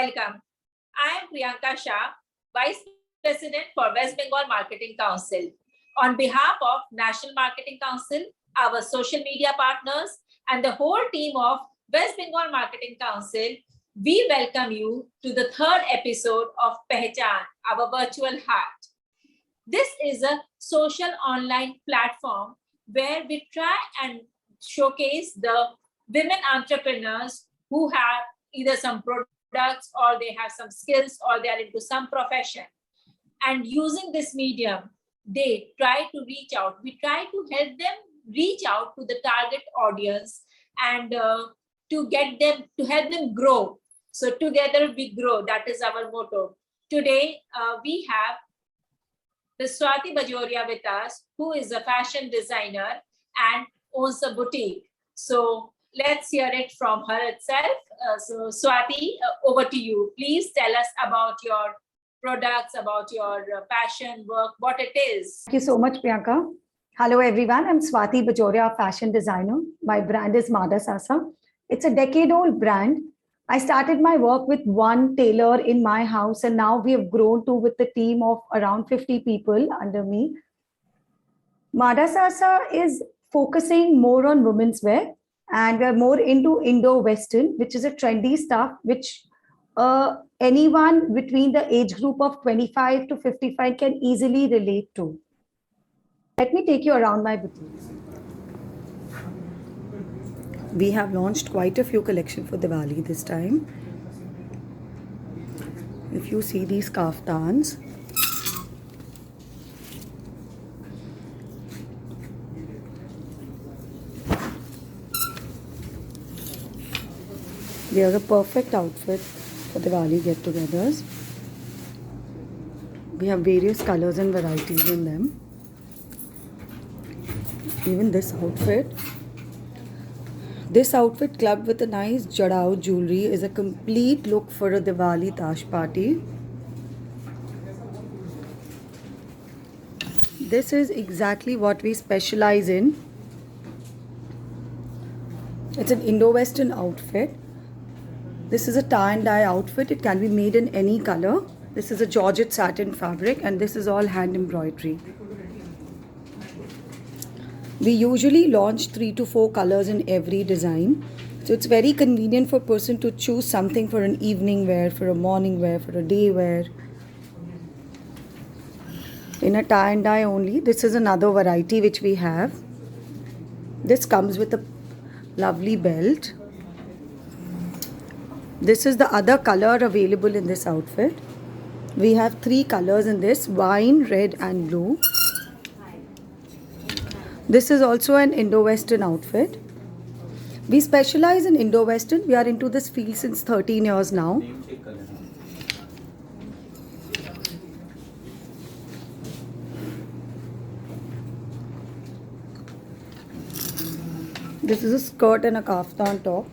welcome. I am Priyanka Shah, Vice President for West Bengal Marketing Council. On behalf of National Marketing Council, our social media partners, and the whole team of West Bengal Marketing Council, we welcome you to the third episode of Pehchan, our virtual heart. This is a social online platform where we try and showcase the women entrepreneurs who have either some products or they have some skills or they are into some profession. And using this medium, they try to reach out. We try to help them reach out to the target audience and to help them grow. So together we grow. That is our motto. Today we have Ms. Swati Bajoria with us, who is a fashion designer and owns a boutique. So let's hear it from her itself. So Swati, over to you. Please tell us about your products, about your passion work, what it is. Thank you so much, Priyanka. Hello, everyone. I'm Swati Bajoria, fashion designer. My brand is Madasasa. It's a decade-old brand. I started my work with one tailor in my house, and now we have grown to with a team of around 50 people under me. Madasasa is focusing more on women's wear, and we're more into Indo-Western, which is a trendy stuff, which anyone between the age group of 25 to 55 can easily relate to. Let me take you around my boutique. We have launched quite a few collections for Diwali this time. If you see these kaftans, they are a perfect outfit for Diwali get-togethers. We have various colors and varieties in them. Even this outfit clubbed with a nice jadao jewelry is a complete look for a Diwali Tash party. This is exactly what we specialize in. It's an Indo-Western outfit. This is a tie and dye outfit. It can be made in any color. This is a Georgette satin fabric, and this is all hand embroidery. We usually launch 3 to 4 colors in every design. So it's very convenient for a person to choose something for an evening wear, for a morning wear, for a day wear. In a tie and dye only, this is another variety which we have. This comes with a lovely belt. This is the other color available in this outfit. We have 3 colors in this: wine, red and blue. This is also an Indo-Western outfit. We specialize in Indo-Western. We are into this field since 13 years now. This is a skirt and a kaftan top.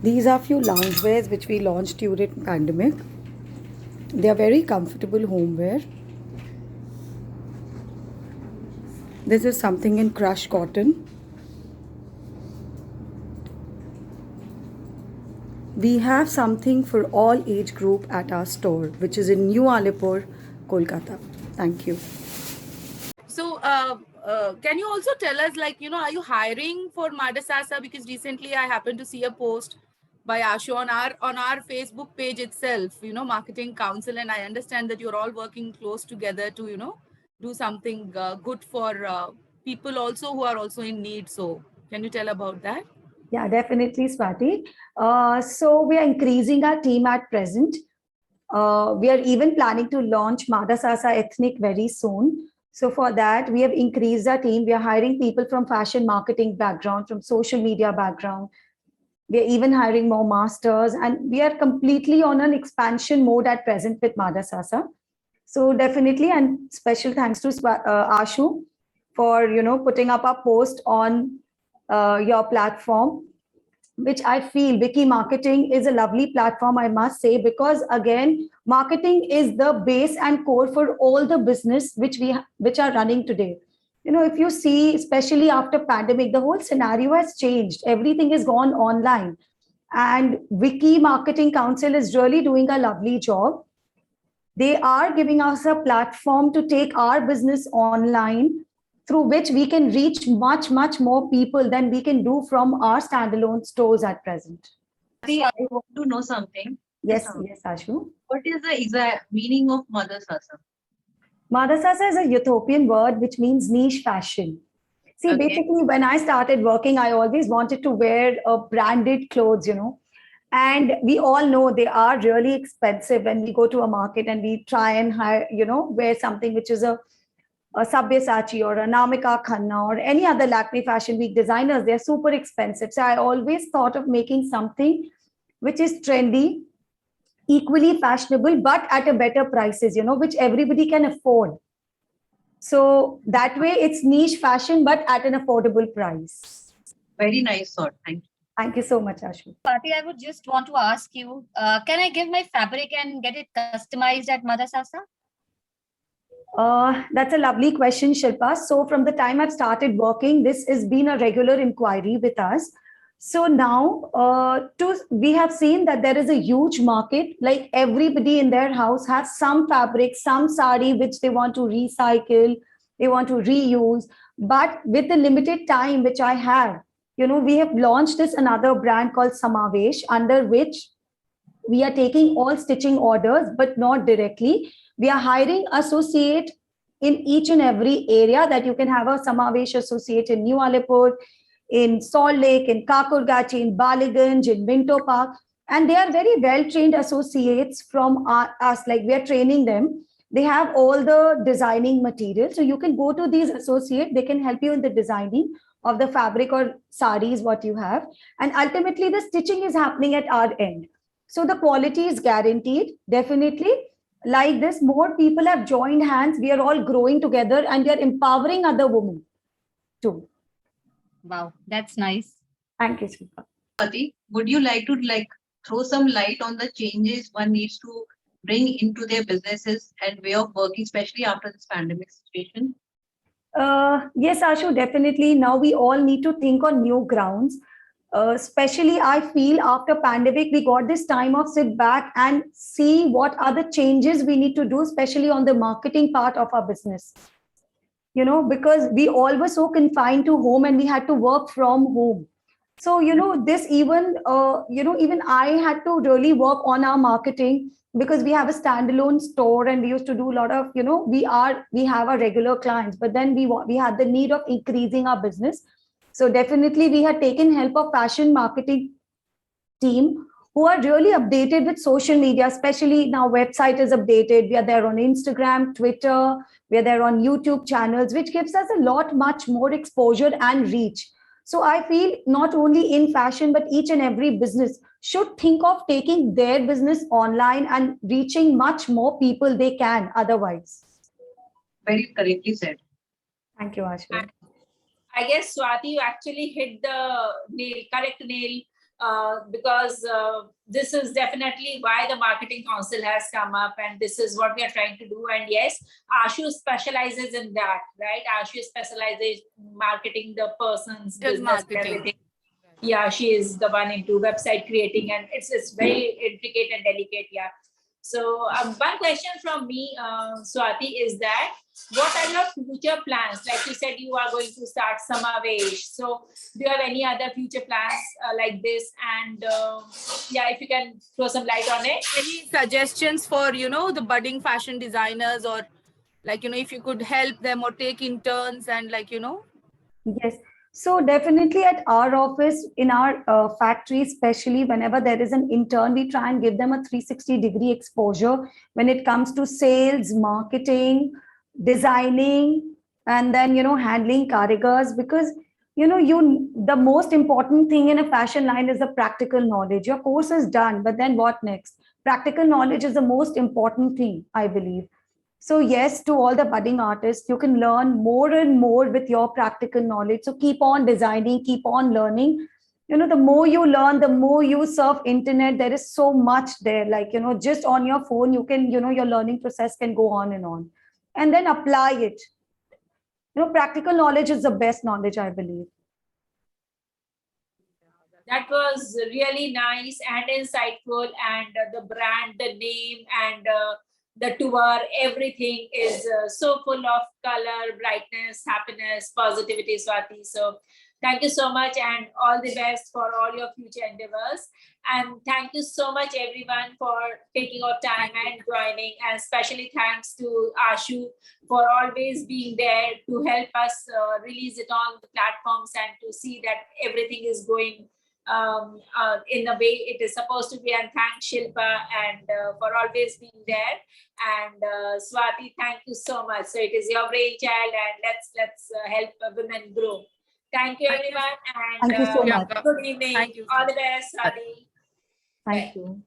These are few loungewears which we launched during pandemic. They are very comfortable homeware. This is something in crushed cotton. We have something for all age group at our store, which is in New Alipur, Kolkata. Thank you. So, can you also tell us, are you hiring for Madasasa? Because recently I happened to see a post by Ashu on our Facebook page itself, Marketing Council, and I understand that you're all working close together to, do something good for people also who are also in need. So, can you tell about that? Yeah, definitely, Swati. So we are increasing our team at present. We are even planning to launch Madasasa Ethnic very soon. So for that, we have increased our team. We are hiring people from fashion marketing background, from social media background. We are even hiring more masters, and we are completely on an expansion mode at present with Madasasa. So definitely, and special thanks to Ashu for putting up a post on your platform, which I feel Wiki Marketing is a lovely platform, I must say, because again, marketing is the base and core for all the business which are running today. if you see, especially after pandemic, the whole scenario has changed. Everything has gone online. And Wiki Marketing Council is really doing a lovely job. They are giving us a platform to take our business online, through which we can reach much, much more people than we can do from our standalone stores at present. See, I want to know something. Yes, yes, Ashu. What is the exact meaning of Mother Sasa? Madhasasa is a utopian word which means niche fashion. See, Okay. basically, when I started working, I always wanted to wear branded clothes, and we all know they are really expensive when we go to a market and we try and hire, wear something which is a Sabyasachi or a Namika Khanna or any other Lakme Fashion Week designers. They're super expensive. So I always thought of making something which is trendy, equally fashionable, but at a better prices, which everybody can afford. So that way it's niche fashion, but at an affordable price. Very nice thought. Thank you. Thank you so much, Ashu. Swati, I would just want to ask you, can I give my fabric and get it customized at Mother Sasa? That's a lovely question, Shilpa. So from the time I've started working, this has been a regular inquiry with us. So now we have seen that there is a huge market, like everybody in their house has some fabric, some sari, which they want to recycle, they want to reuse. But with the limited time which I have, we have launched this another brand called Samavesh, under which we are taking all stitching orders, but not directly. We are hiring associate in each and every area, that you can have a Samavesh associate in New Alipur, in Salt Lake, in Kakurgachi, in Baliganj, in Minto Park. And they are very well-trained associates from us, like we are training them. They have all the designing material. So you can go to these associates, they can help you in the designing of the fabric or saris, what you have. And ultimately the stitching is happening at our end. So the quality is guaranteed, definitely. Like this, more people have joined hands. We are all growing together and we are empowering other women too. Wow, that's nice. Thank you, Shilpa. Swati, would you like to throw some light on the changes one needs to bring into their businesses and way of working, especially after this pandemic situation? Yes, Ashu, definitely. Now we all need to think on new grounds. Especially, I feel after pandemic, we got this time of sit back and see what are the changes we need to do, especially on the marketing part of our business. Because we all were so confined to home and we had to work from home. So, this even I had to really work on our marketing, because we have a standalone store and we used to do a lot of, we have our regular clients, but then we had the need of increasing our business. So definitely we had taken help of fashion marketing team who are really updated with social media, especially now website is updated. We are there on Instagram, Twitter, we are there on YouTube channels, which gives us a lot, much more exposure and reach. So I feel not only in fashion, but each and every business should think of taking their business online and reaching much more people they can otherwise. Very correctly said. Thank you, Ashu. I guess, Swati, you actually hit the correct nail, because this is definitely why the Marketing Council has come up, and this is what we are trying to do. And yes, Ashu specializes in that, right? Ashu specializes in marketing the person's Just business, marketing. everything. Yeah, she is the one into website creating, and it's very intricate and delicate. Yeah. So one question from me, Swati, is that what are your future plans? Like you said, you are going to start Samavesh. So do you have any other future plans like this? And yeah, if you can throw some light on it. Any suggestions for, the budding fashion designers, or if you could help them or take interns and Yes. So definitely at our office, in our factory, especially whenever there is an intern, we try and give them a 360-degree exposure when it comes to sales, marketing, designing, and then, handling karigars, because, the most important thing in a fashion line is the practical knowledge. Your course is done, but then what next? Practical knowledge is the most important thing, I believe. So yes, to all the budding artists, you can learn more and more with your practical knowledge. So keep on designing, keep on learning. The more you learn, the more you surf internet. There is so much there, like, just on your phone, you can, your learning process can go on. And then apply it. practical knowledge is the best knowledge, I believe. That was really nice and insightful, and the brand, the name, and the tour, everything is so full of color, brightness, happiness, positivity, Swati. So thank you so much, and all the best for all your future endeavors. And thank you so much, everyone, for taking out time and joining. And especially thanks to Ashu for always being there to help us release it on the platforms and to see that everything is going in the way it is supposed to be. And thanks Shilpa and for always being there. And Swati, thank you so much. So it is your brainchild, and let's help women grow. Thank you, everyone, and Thank you so much. good evening. Thank you. All the best, Swati. Thank you.